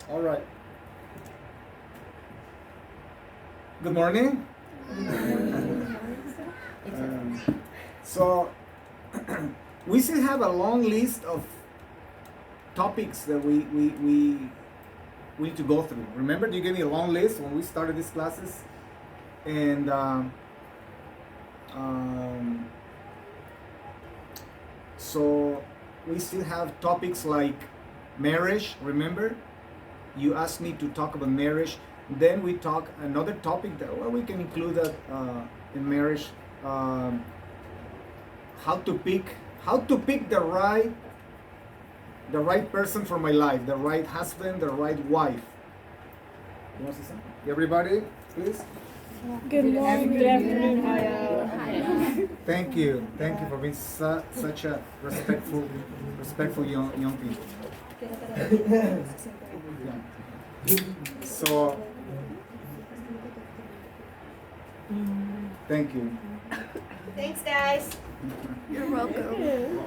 All right. Good morning. Um, so we still have a long list of topics that we need to go through. Remember, you gave me a long list when we started these classes, and so we still have topics like marriage. Remember, you asked me to talk about marriage. Then we talk another topic that we can include that in marriage. Um, how to pick the right person for my life, the right husband, the right wife. You want to say something? Everybody, please. Good morning, good afternoon, hi. Thank you for being such a respectful young people. Yeah. So, thank you. Thanks, guys. You're welcome.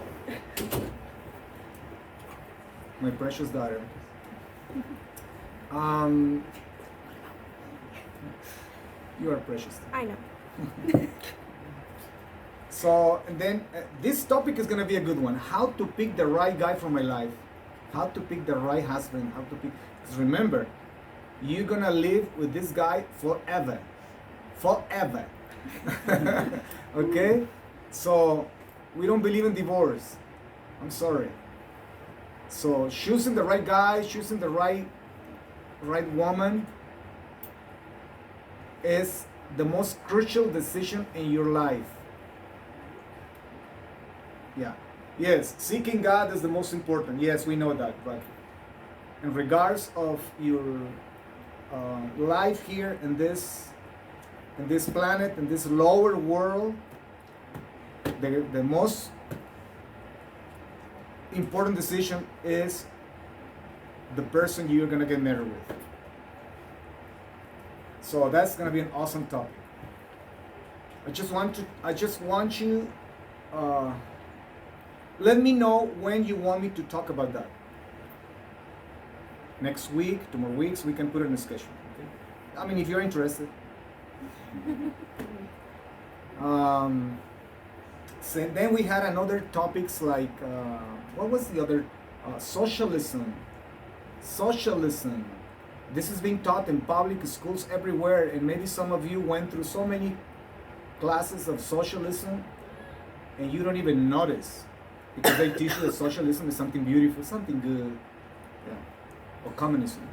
My precious daughter. You are precious. I know. So, and then this topic is gonna be a good one. How to pick the right guy for my life. How to pick the right husband. How to pick. Because remember, you're gonna live with this guy forever. Forever. Okay? So, we don't believe in divorce. I'm sorry. So, choosing the right guy, choosing the right woman is the most crucial decision in your life. Yeah. Yes, seeking God is the most important. Yes, we know that. But in regards of your life here in this planet, in this lower world, the most important decision is the person you're gonna get married with. So that's gonna be an awesome topic. I just want you. Let me know when you want me to talk about that. Next week, 2 more weeks, we can put it in a schedule. Okay? I mean, if you're interested. So then we had another topics like what was the other? Socialism. Socialism. This is being taught in public schools everywhere, and maybe some of you went through so many classes of socialism, and you don't even notice because they teach you that socialism is something beautiful, something good, yeah. Or communism,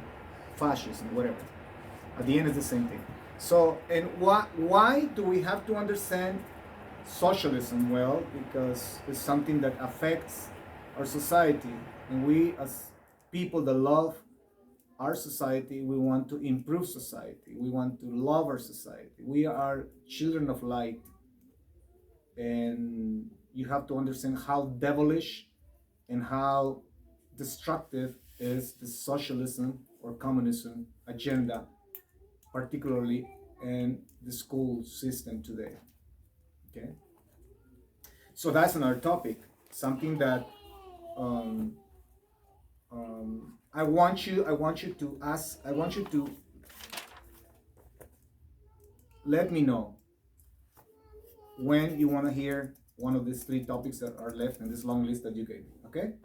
fascism, whatever. At the end, it's the same thing. So, and why do we have to understand socialism? Well, because it's something that affects our society, and we as people that love our society, we want to improve society. We want to love our society. We are children of light, and you have to understand how devilish and how destructive is the socialism or communism agenda, particularly in the school system today. Okay, so that's another topic, something that I want you to let me know when you want to hear one of these 3 topics that are left in this long list that you gave me. Okay?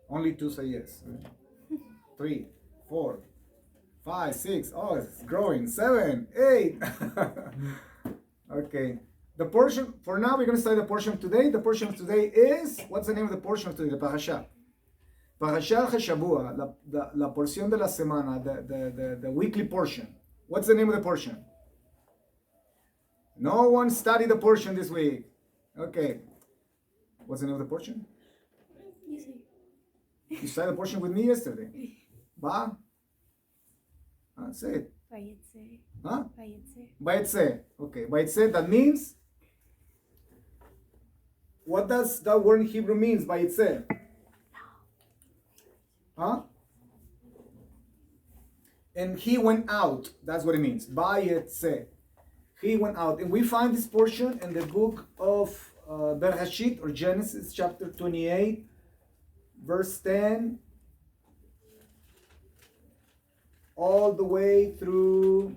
Only 2 say yes. 3, 4, 5, 6. Oh, it's growing. 7, 8. Okay. The portion for now, we're going to study the portion of today. The portion of today is, what's the name of the portion of today? The parasha. Parasha Hashabua, la porción de la semana, the weekly portion. What's the name of the portion? No one studied the portion this week. Okay. What's the name of the portion? You studied the portion with me yesterday. Va? Say it. Vayetze. Huh? Vayetze. Vayetze. Okay. Vayetze, that means? What does that word in Hebrew means? Vayetze. Huh? And he went out. That's what it means. Vayetze. He went out. And we find this portion in the book of Bereshit or Genesis chapter 28, verse 10 all the way through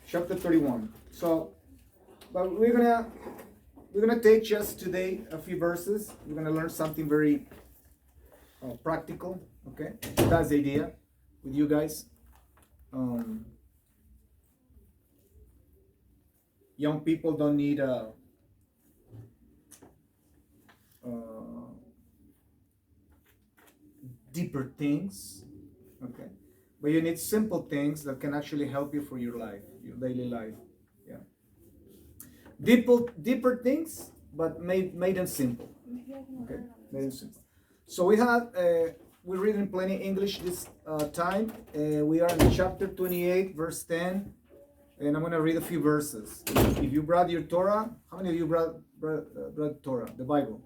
chapter 31. So, but we're gonna take just today a few verses. We're gonna learn something very practical. Okay, that's the idea with you guys. Young people don't need deeper things, okay? But you need simple things that can actually help you for your life, your daily life. Yeah. Deeper things, but made them simple. Okay, made them simple. So we're reading plenty English this time. We are in chapter 28, verse 10. And I'm going to read a few verses. If you brought your Torah, how many of you brought Torah, the Bible?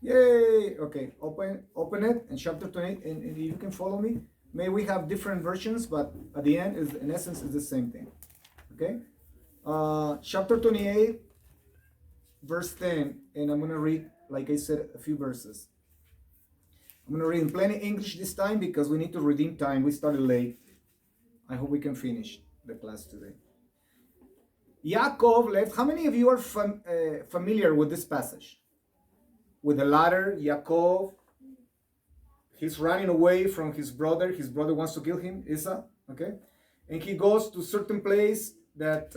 Yay! Okay, open it in chapter 28, and you can follow me. May we have different versions, but at the end, in essence, is the same thing. Okay? Chapter 28, verse 10, and I'm going to read, like I said, a few verses. I'm going to read in plenty English this time because we need to redeem time. We started late. I hope we can finish the class today. Yaakov left. How many of you are familiar with this passage? With the ladder, Yaakov, he's running away from his brother. His brother wants to kill him, Esau. Okay, and he goes to a certain place that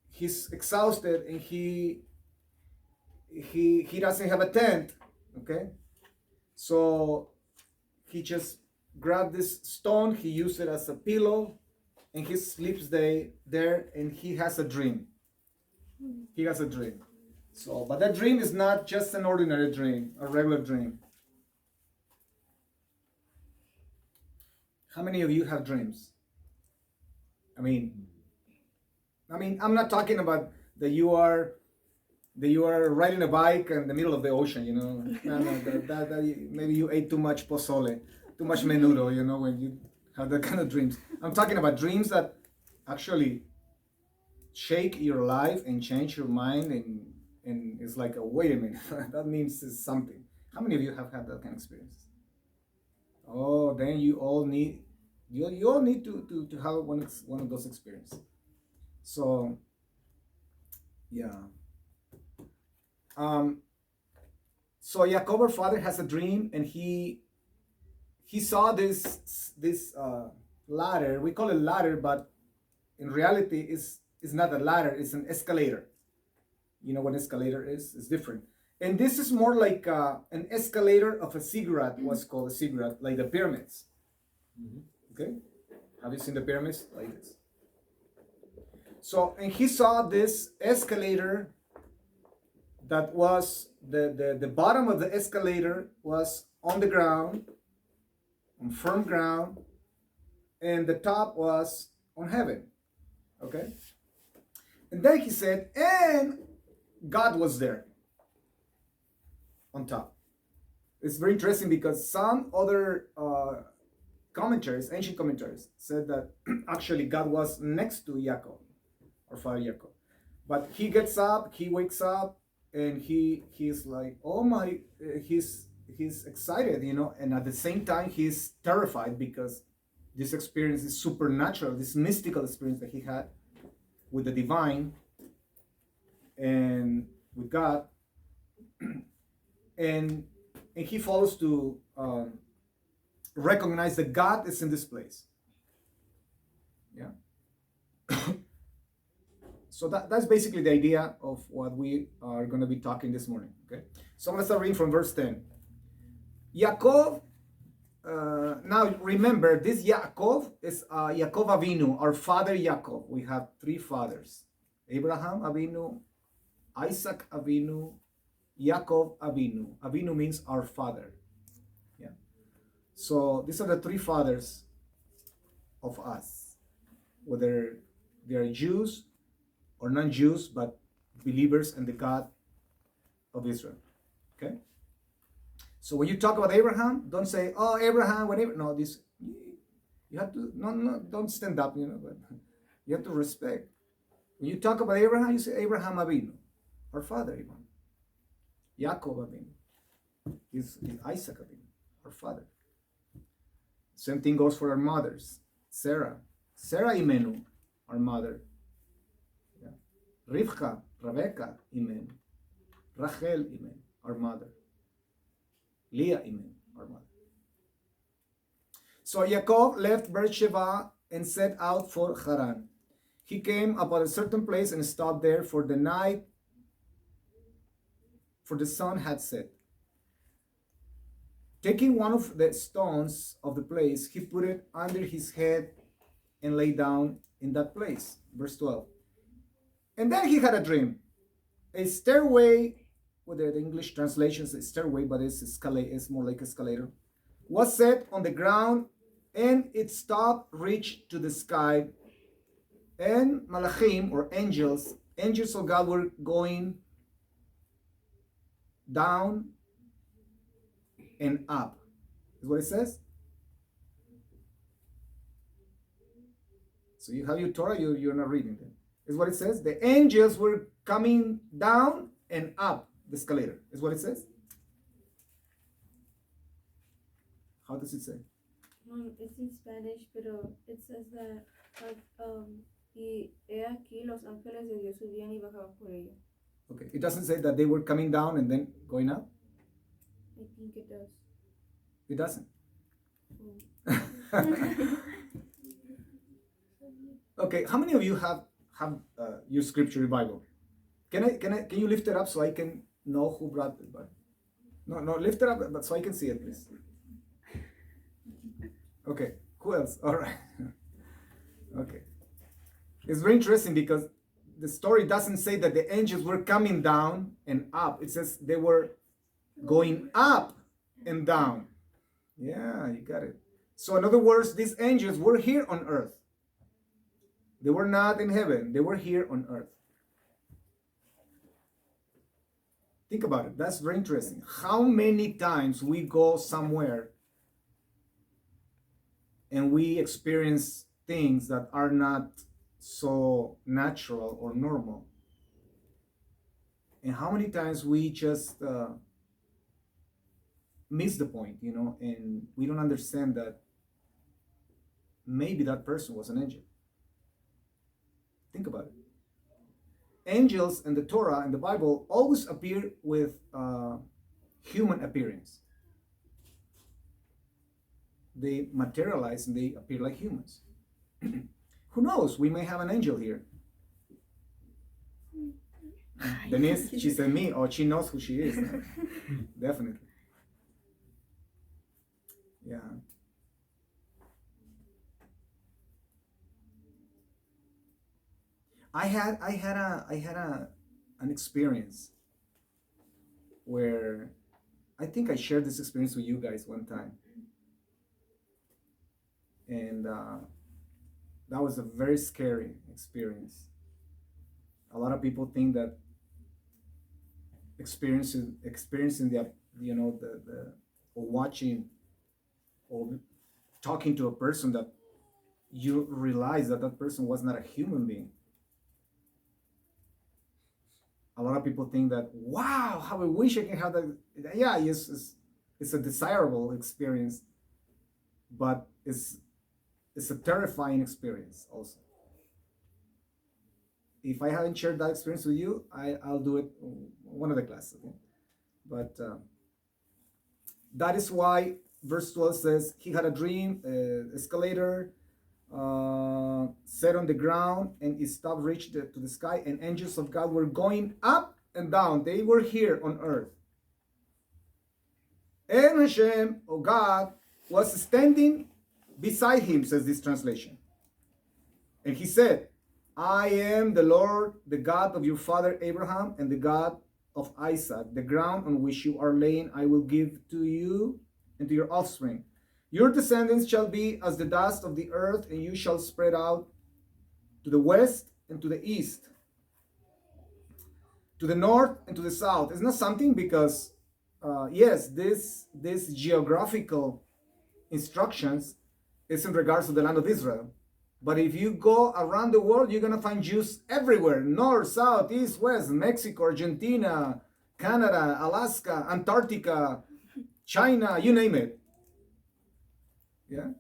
he's exhausted and he doesn't have a tent. Okay, so he just grabbed this stone. He used it as a pillow. And he sleeps there, and he has a dream. He has a dream. So, but that dream is not just an ordinary dream, a regular dream. How many of you have dreams? I mean, I'm not talking about that you are riding a bike in the middle of the ocean. You know, maybe you ate too much pozole, too much menudo. You know, when you have that kind of dreams. I'm talking about dreams that actually shake your life and change your mind, and it's like, wait a minute, that means it's something. How many of you have had that kind of experience? Oh, then you all need to have one of those experiences. So yeah. So Yaakov, our father, has a dream, and he saw this ladder. We call it ladder, but in reality, it's not a ladder. It's an escalator. You know what an escalator is? It's different. And this is more like an escalator of a ziggurat. What's called a ziggurat, like the pyramids. Okay, have you seen the pyramids like this? So, and he saw this escalator that was the bottom of the escalator was on the ground, on firm ground, and the top was on heaven. Okay? And then he said, and God was there on top. It's very interesting because some other commentaries, ancient commentaries, said that actually God was next to Yaakov, or father Yaakov. But he gets up, he wakes up, and he's like, oh my, he's excited, you know, and at the same time he's terrified because this experience is supernatural, this mystical experience that he had with the divine and with God, and he follows to recognize that God is in this place. Yeah. So that's basically the idea of what we are going to be talking this morning. Okay. So I'm going to start reading from verse 10. Yaakov. Now remember, this Yaakov is Yaakov Avinu, our father Yaakov. We have three fathers: Abraham Avinu, Isaac Avinu, Yaakov Avinu. Avinu means our father. Yeah. So these are the three fathers of us, whether they are Jews or non-Jews, but believers in the God of Israel. Okay. So when you talk about Abraham, don't say, "Oh, Abraham, whatever." No, this you have to don't stand up, you know, but you have to respect. When you talk about Abraham, you say Abraham Avinu, our father Abraham, Yaakov Avinu. is Isaac Avinu, our father. Same thing goes for our mothers. Sarah Imenu, our mother. Yeah. Rivka, Rebecca Imenu. Rachel Imenu, our mother. Leah Imenu, our mother. So Yaakov left Beersheba and set out for Haran. He came upon a certain place and stopped there for the night, for the sun had set. Taking one of the stones of the place, he put it under his head and lay down in that place. Verse 12. And then he had a dream. A stairway, with the English translation is a stairway, but it's more like escalator, was set on the ground, and its top reached to the sky. And malachim, or angels of God, were going down and up. Is what it says. So you have your Torah, you're not reading them. Is what it says. The angels were coming down and up the escalator. Is what it says. How does it say? It's in Spanish, pero it says that y he aquí los ángeles de Dios subían y bajaban por ella. Okay, it doesn't say that they were coming down and then going up. I think it does. It doesn't. Okay, how many of you have your scripture Bible? Can you lift it up so I can know who brought it? No, lift it up, but so I can see it, please. Okay, who else? All right. Okay, it's very interesting because the story doesn't say that the angels were coming down and up. It says they were going up and down. Yeah, you got it. So in other words, these angels were here on earth. They were not in heaven. They were here on earth. Think about it. That's very interesting. How many times we go somewhere and we experience things that are not so natural or normal? And how many times we just miss the point, and we don't understand that maybe that person was an angel. Think about it. Angels in the Torah and the Bible always appear with human appearance. They materialize and they appear like humans. Who knows? We may have an angel here. Denise, she said me. Oh, she knows who she is. Definitely. Yeah. I had an experience where I think I shared this experience with you guys one time, and that was a very scary experience. A lot of people think that experiencing the or watching or talking to a person that you realize that person was not a human being. A lot of people think that, wow, how I wish I can have that. Yeah, yes, it's a desirable experience, but it's a terrifying experience also. If I haven't shared that experience with you, I'll do it one of the classes. Okay? But that is why verse 12 says, he had a dream, escalator, set on the ground, and it stopped, reached to the sky, and angels of God were going up and down. They were here on earth. And Hashem, or God, was standing beside him, says this translation. And he said, I am the Lord, the God of your father Abraham, and the God of Isaac. The ground on which you are laying I will give to you and to your offspring. Your descendants shall be as the dust of the earth, and you shall spread out to the west and to the east, to the north and to the south. It's not something because, yes, this geographical instructions is in regards to the land of Israel. But if you go around the world, you're going to find Jews everywhere. North, south, east, west, Mexico, Argentina, Canada, Alaska, Antarctica, China, you name it. Yeah.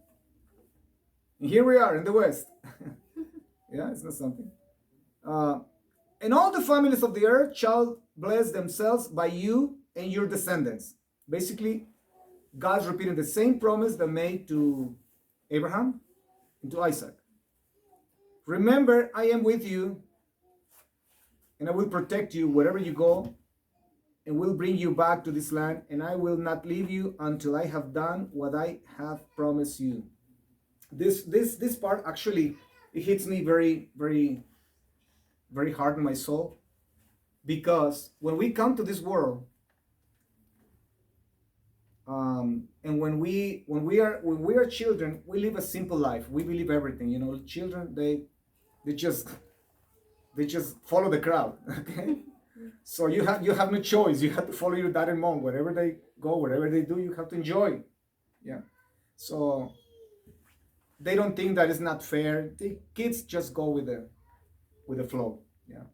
And here we are in the West. Yeah, it's not something. Uh, and all the families of the earth shall bless themselves by you and your descendants. Basically, God's repeating the same promise that made to Abraham and to Isaac. Remember, I am with you, and I will protect you wherever you go, and will bring you back to this land, and I will not leave you until I have done what I have promised you. This part actually, it hits me very, very, very hard in my soul, because when we come to this world, and when we are children, we live a simple life. We believe everything. Children, they just follow the crowd. Okay, so you have no choice. You have to follow your dad and mom wherever they go, wherever they do. You have to enjoy. Yeah, so they don't think that it's not fair. The kids just go with the flow. Yeah,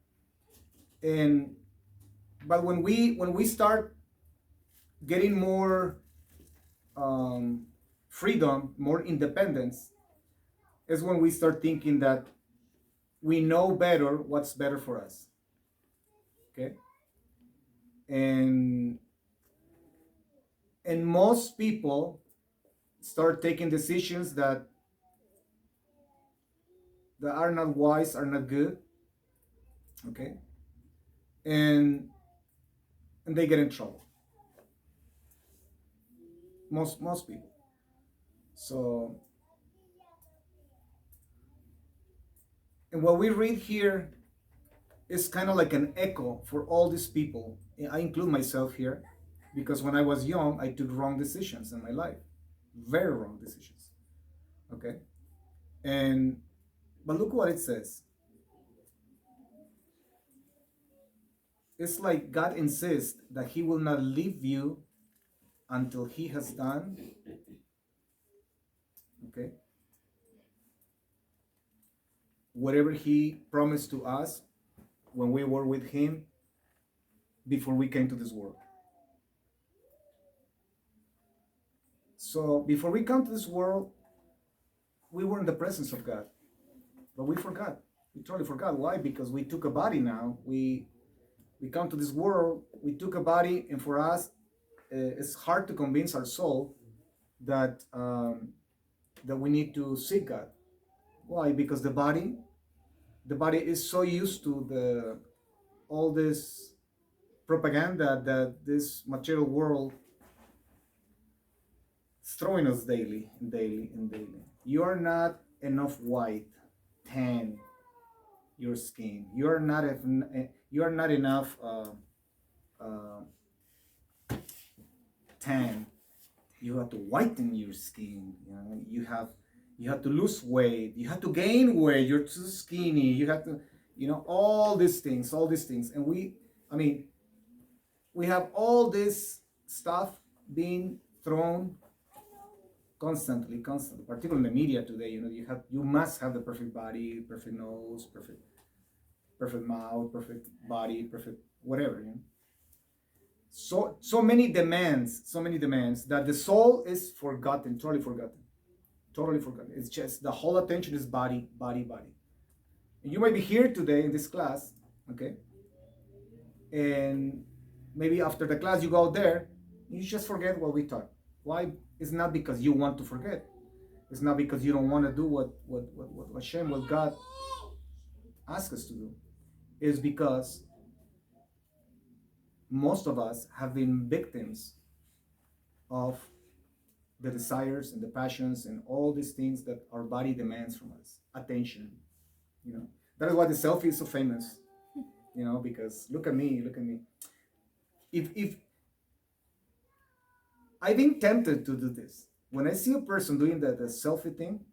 and but when we start getting more freedom, more independence, is when we start thinking that we know better what's better for us. Okay, and most people start taking decisions that are not wise, are not good. Okay, and they get in trouble. Most people. So, and what we read here is kind of like an echo for all these people. I include myself here, because when I was young, I took wrong decisions in my life, very wrong decisions. Okay, and but look what it says. It's like God insists that He will not leave you until He has done. Okay, whatever He promised to us when we were with Him before we came to this world. So before we come to this world, we were in the presence of God, but we forgot. We totally forgot. Why? Because we took a body now. We come to this world. We took a body, and for us, it's hard to convince our soul that that we need to seek God. Why? Because the body is so used to all this propaganda that this material world is throwing us daily and daily and daily. You are not enough white, tan your skin. You are not enough tan. You have to whiten your skin. You have to lose weight. You have to gain weight. You're too skinny. You have to, all these things, and we have all this stuff being thrown constantly, particularly in the media today. You must have the perfect body, perfect nose, perfect mouth, perfect body, perfect whatever. So many demands that the soul is forgotten, totally forgotten. It's just the whole attention is body. And you might be here today in this class, okay? And maybe after the class you go out there, you just forget what we taught. Why? It's not because you want to forget. It's not because you don't want to do what Hashem, what God asks us to do. It's because most of us have been victims of the desires and the passions and all these things that our body demands from us. Attention. That is why the selfie is so famous. Because look at me. If I've been tempted to do this. When I see a person doing the selfie thing,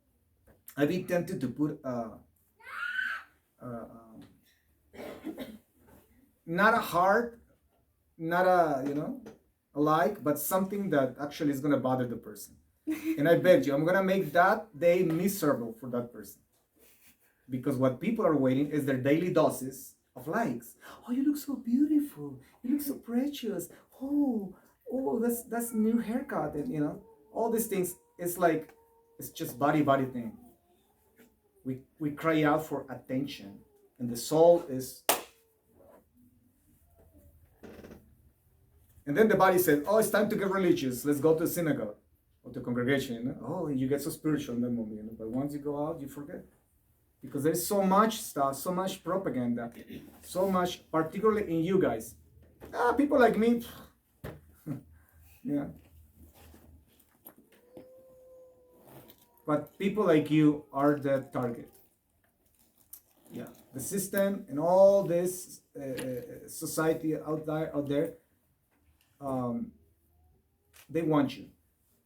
I've been tempted to put not a heart, not a like, but something that actually is gonna bother the person. And I bet you, I'm gonna make that day miserable for that person. Because what people are waiting is their daily doses of likes. Oh, you look so beautiful. You look so precious. Oh, oh, that's new haircut, and all these things. It's like it's just body thing. We cry out for attention, and the soul is. And then the body says, "Oh, it's time to get religious. Let's go to the synagogue or to congregation." Oh, and you get so spiritual in that moment. But once you go out, you forget because there's so much stuff, so much propaganda, so much, particularly in you guys. People like me, yeah. But people like you are the target. Yeah, the system and all this society out there, they want you.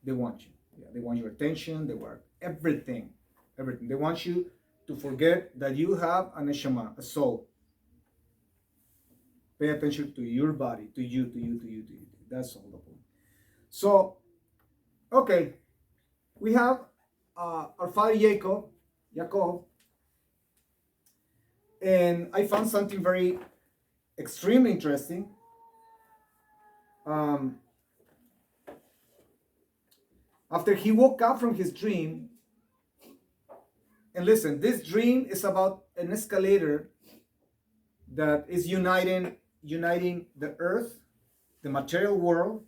They want you. Yeah, they want your attention. They want everything. They want you to forget that you have a neshama, a soul. Pay attention to your body, to you. That's all the point. So, okay, we have our father Jacob, and I found something very extremely interesting. After he woke up from his dream, and listen, this dream is about an escalator that is uniting the earth, the material world,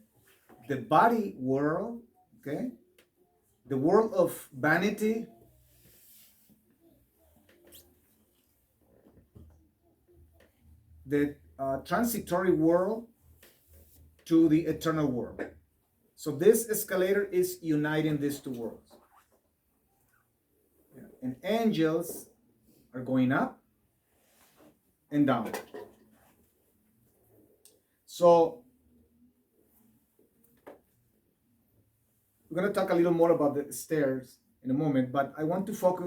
the body world, okay, the world of vanity, the transitory world to the eternal world. So this escalator is uniting these two worlds. Yeah. And angels are going up and down. So we're going to talk a little more about the stairs in a moment, but I want to focus